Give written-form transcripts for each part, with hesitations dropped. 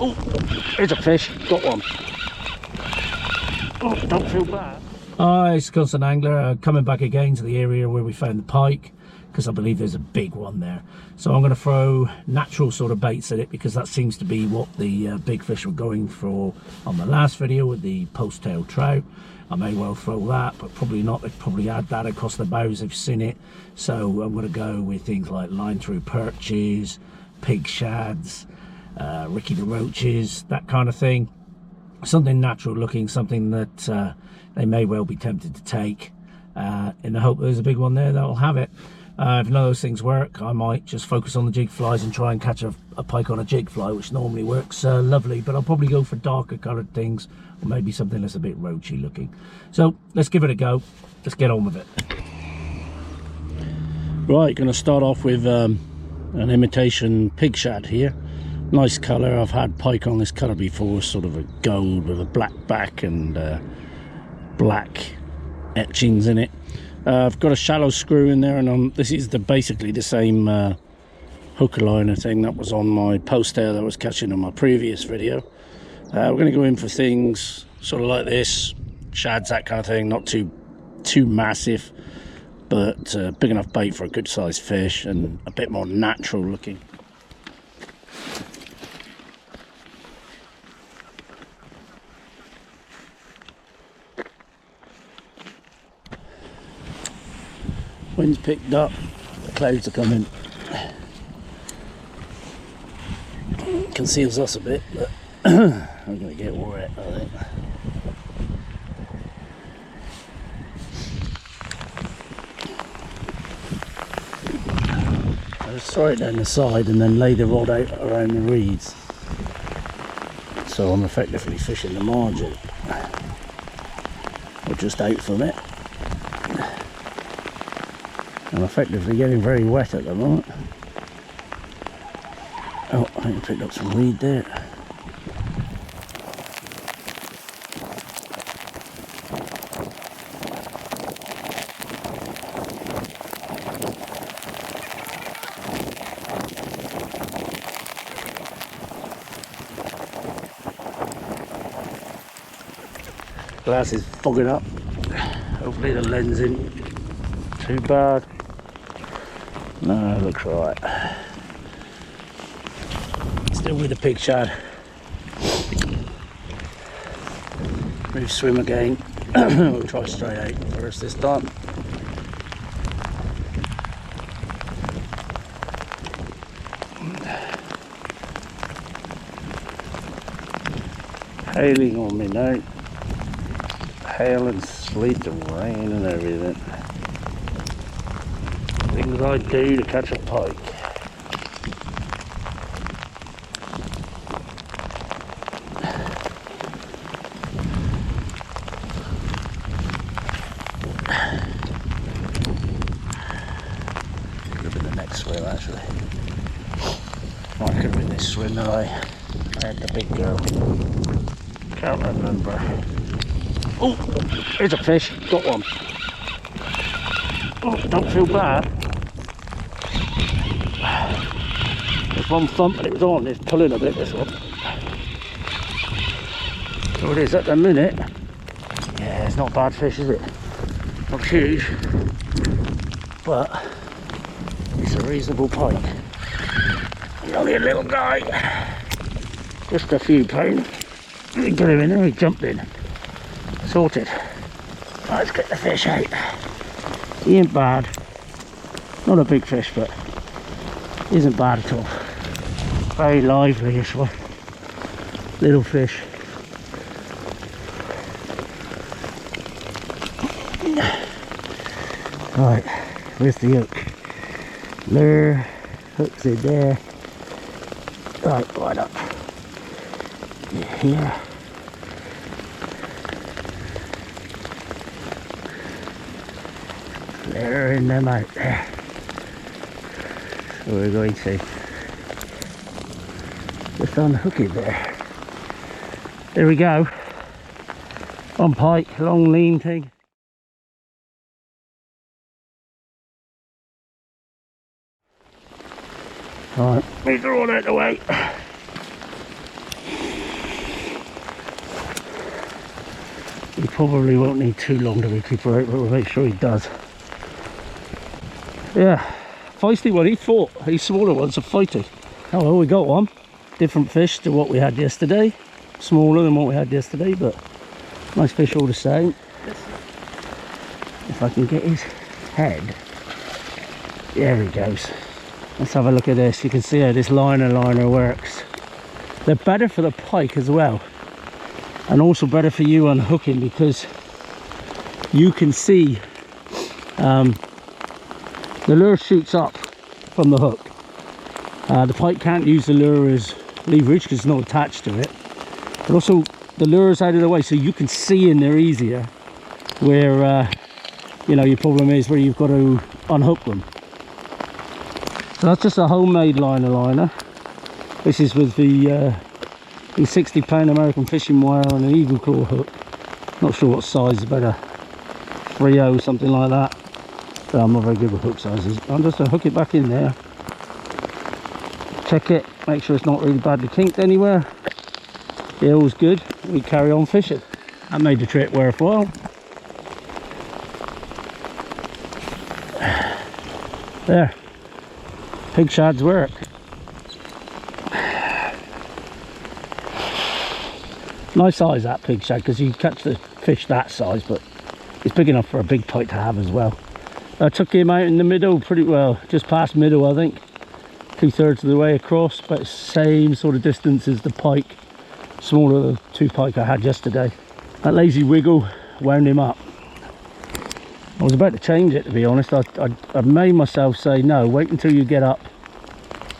Oh, there's a fish, got one. Oh, don't feel bad. Hi, it's Constant Angler, coming back again to the area where we found the pike, because I believe there's a big one there. So I'm going to throw natural sort of baits at it, because that seems to be what the big fish were going for on the last video with the post-tail trout. I may well throw that, but probably not. They've probably had that across the bows, they've seen it. So I'm going to go with things like line through perches, pig shads, Ricky the roaches, that kind of thing. Something natural looking, something that they may well be tempted to take, in the hope there's a big one there that'll have it. If none of those things work, I might just focus on the jig flies and try and catch a pike on a jig fly, which normally works lovely, but I'll probably go for darker coloured things, or maybe something that's a bit roachy looking. So let's give it a go, let's get on with it. Right, going to start off with an imitation pig shad here. Nice colour. I've had pike on this colour before, sort of a gold with a black back and black etchings in it. I've got a shallow screw in there, and this is basically the same hooker liner thing that was on my post tail that I was catching on my previous video. We're going to go in for things sort of like this, shads, that kind of thing, not too massive, but big enough bait for a good sized fish and a bit more natural looking. Wind's picked up, the clouds are coming. Conceals us a bit, but I'm going to get wet, I think. I just throw it down the side and then lay the rod out around the reeds. So I'm effectively fishing the margin, or just out from it. I'm effectively getting very wet at the moment. Oh, I think I picked up some weed there. Glass is fogging up. Hopefully the lens isn't too bad. No, it looks right. Still with the pig shad. Move swim again. We'll try straight out first this time. Hailing on me now. Hail and sleet and rain and everything. Things I do to catch a pike. Could have been the next swim actually. Might could have been this swim that I had the big girl. Can't remember. Oh, there's a fish, got one. Oh, don't feel bad. There's one thump and it was on, it's pulling a bit, this one. So it is at the minute. Yeah, it's not a bad fish, is it? Not huge, but it's a reasonable pike. He's only a little guy, just a few pounds. Get him in there, he jumped in. Sorted. Right, let's get the fish out. He ain't bad. Not a big fish, but isn't bad at all. Very lively this one. Little fish. Right, where's the hook? Lure, hook's in there. Right up. Here. They're in them out there. So we're going to just unhook it there. There we go. On pike, long lean thing. Alright, move the rod out the way. probably won't need too long to recuperate, but we'll make sure he does. Yeah, feisty one. He fought. These smaller ones are fighty. Oh well, we got one. Different fish to what we had yesterday. Smaller than what we had yesterday, but nice fish all the same. If I can get his head. There he goes. Let's have a look at this. You can see how this liner works. They're better for the pike as well, and also better for you unhooking, because you can see the lure shoots up from the hook. The pike can't use the lure as leverage because it's not attached to it, but also the lure is out of the way, so you can see in there easier, where you know, your problem is where you've got to unhook them. So that's just a homemade liner. This is with the 60-pound American fishing wire and an eagle claw hook. Not sure what size, about a 3/0, something like that. But I'm not very good with hook sizes. I'm just going to hook it back in there. Check it, make sure it's not really badly kinked anywhere. Yeah, all's good. We carry on fishing. That made the trip worthwhile. There. Pig shads work. Nice size, that pig shad, because you catch the fish that size, but it's big enough for a big pike to have as well. I took him out in the middle pretty well, just past middle I think. 2/3 of the way across, but same sort of distance as the pike, smaller than the 2 pike I had yesterday. That lazy wiggle wound him up. I was about to change it, to be honest. I made myself say, no, wait until you get up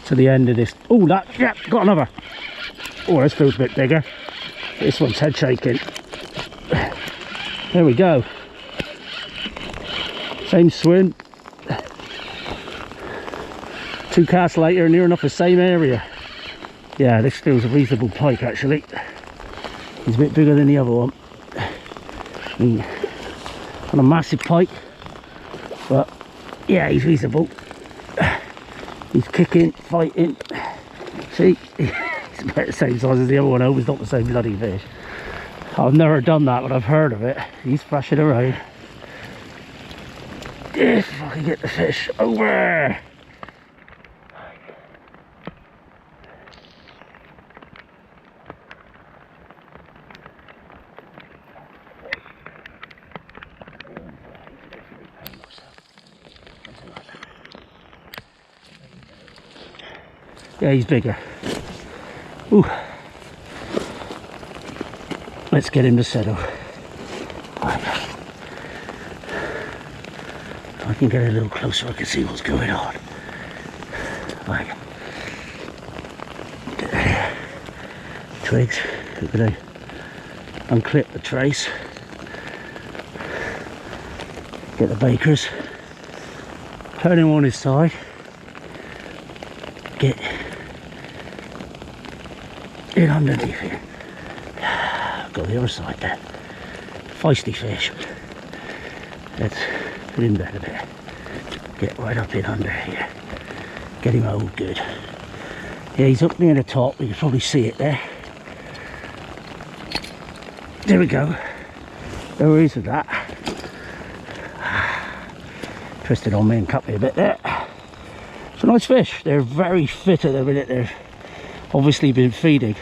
to the end of this. Oh, that, yeah, got another. Oh, this feels a bit bigger. This one's head shaking. There we go. Same swim. 2 casts later, near enough the same area. Yeah, this feels a reasonable pike actually. He's a bit bigger than the other one. On a massive pike, but yeah, he's reasonable. He's kicking, fighting. See, he's about the same size as the other one. I hope it's not the same bloody fish. I've never done that, but I've heard of it. He's thrashing around. If I can get the fish over. Yeah, he's bigger. Ooh. Let's get him to settle. Right. If I can get a little closer, I can see what's going on. Right. Twigs. We're going to unclip the trace. Get the bakers. Turn him on his side. Get in underneath here. Go the other side there. Feisty fish. Let's put him down a bit. Get right up in under here. Get him all good. Yeah, he's up near the top. You can probably see it there. There we go. There is that. Twisted on me and cut me a bit there. It's a nice fish. They're very fit at the minute. They've obviously been feeding.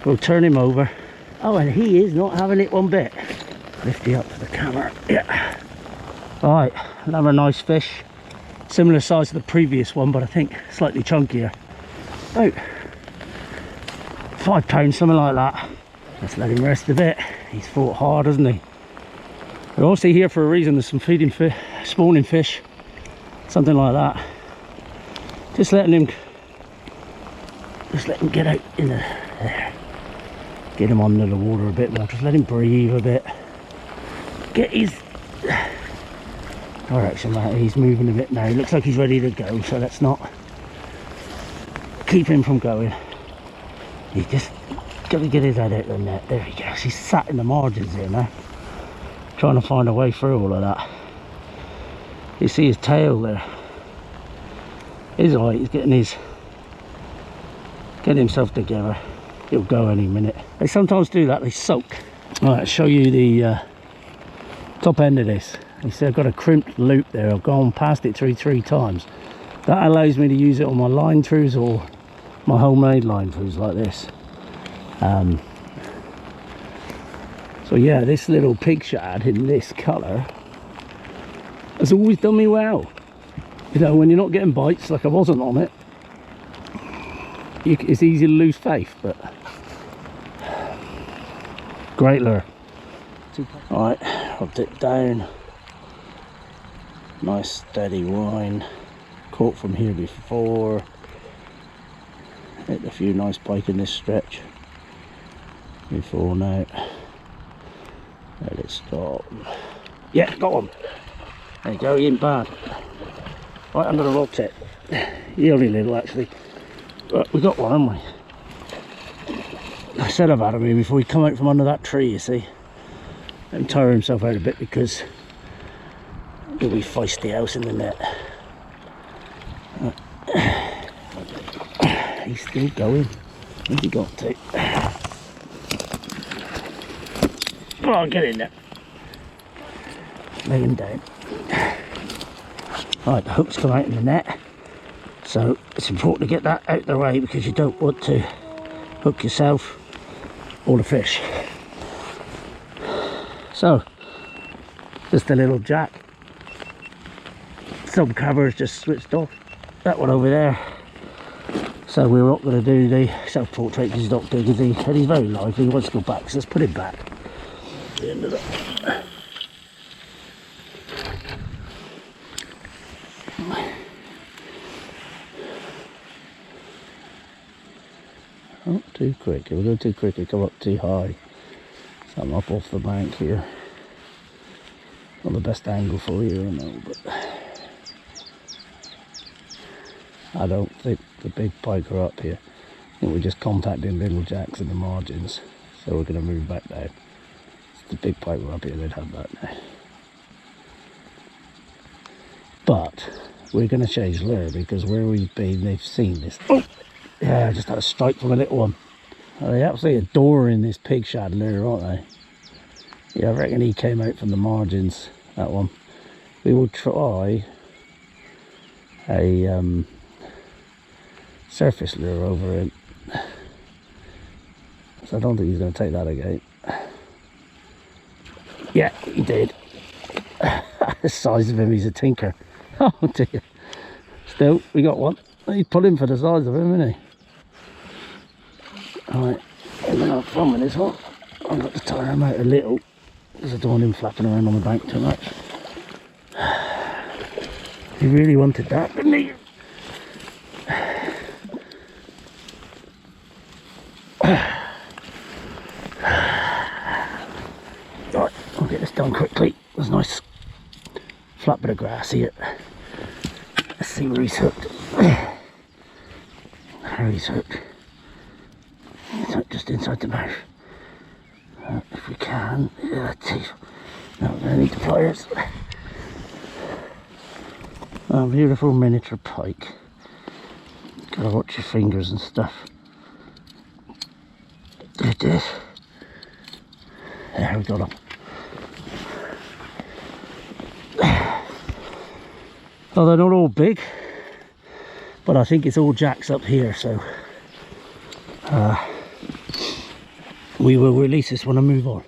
We'll turn him over. Oh, and he is not having it one bit. Lift you up to the camera. Yeah. Right, another nice fish. Similar size to the previous one, but I think slightly chunkier. About 5 pounds, something like that. Let's let him rest a bit. He's fought hard, hasn't he? They're also here for a reason. There's some feeding fish, spawning fish, something like that. Just letting him get out in the there. Get him under the water a bit more. Just let him breathe a bit. Get his direction right. He's moving a bit now. He looks like he's ready to go, so let's not keep him from going. He's just got to get his head out of the net. There he goes. He's sat in the margins here now, trying to find a way through all of that. You see his tail there. He's alright. He's getting himself together. He'll go any minute. They sometimes do that. They soak Alright, I'll show you the top end of this. You see I've got a crimped loop there. I've gone past it through 3 times. That allows me to use it on my line throughs or my homemade line throughs like this. So yeah, this little pig shad in this colour has always done me well. You know, when you're not getting bites like I wasn't on it, it's easy to lose faith, but great lure. Alright, I'll dip down. Nice steady whine. Caught from here before. Hit a few nice pike in this stretch before now. Let it stop. Yeah, got one. There you go, he ain't bad. Right under the rock tip. He only little actually. But we got one, haven't we? I said I've had him here before he come out from under that tree, you see. Let him tire himself out a bit because he'll be feisty house in the net. He's still going. Where's he got to? Come on, get in there. Lay him down. Right, the hook's come out in the net. So it's important to get that out of the way because you don't want to hook yourself or the fish. So, just a little jack. Some covers just switched off. That one over there. So we're not going to do the self-portrait because he's not big, is he? And he's very lively. He wants to go back, so let's put him back. The end of that. Not too quick. If we go too quick, we come up too high. So I'm up off the bank here. Not the best angle for you, I know, but I don't think the big pike are up here. I think we're just contacting little jacks in the margins. So we're going to move back down. If the big pike were up here, they'd have that now. But we're going to change lure because where we've been, they've seen this. Oh! Yeah, I just had a strike from a little one. They absolutely adoring this pig shad lure, aren't they? Yeah, I reckon he came out from the margins, that one. We will try a surface lure over him. So I don't think he's going to take that again. Yeah, he did. The size of him, he's a tinker. Oh dear. Still, we got one. He's pulling for the size of him, isn't he? Alright, I'm going to have fun with this one. I've got to tire him out a little because I don't want him flapping around on the bank too much. He really wanted that, didn't he? Right, I'll get this done quickly. There's a nice flat bit of grass here. Let's see where he's hooked. There he's hooked. He's hooked just inside the mouth. If we can, yeah, teeth. No, we're going to need the pliers. Oh, beautiful miniature pike. Gotta watch your fingers and stuff. There it is. There we got him. Well, they're not all big, but I think it's all jacks up here, so we will release this one and move on.